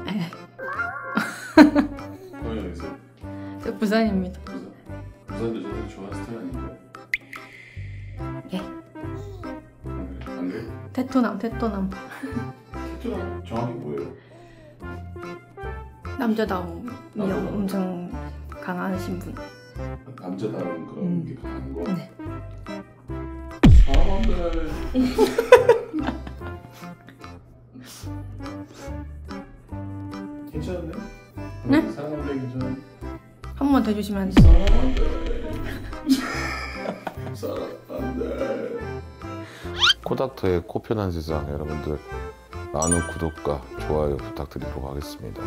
네. 고향 어디세요? 저 부산입니다. 부산도 저렇게 좋아하는 스타일 아닌가요? 예. 안 그래? 테토남. 테토남 정확히 뭐예요? 남자다움이 엄청 강하신 분. 남자다운 그런 게 강한 거? 네. 사람들 괜찮은데? 네? 사람들 괜찮아? 한 번 더 해주시면 안 돼요? 사람들 코닥터의 코편한 세상 여러분들 많은 구독과 좋아요 부탁드리도록 하겠습니다.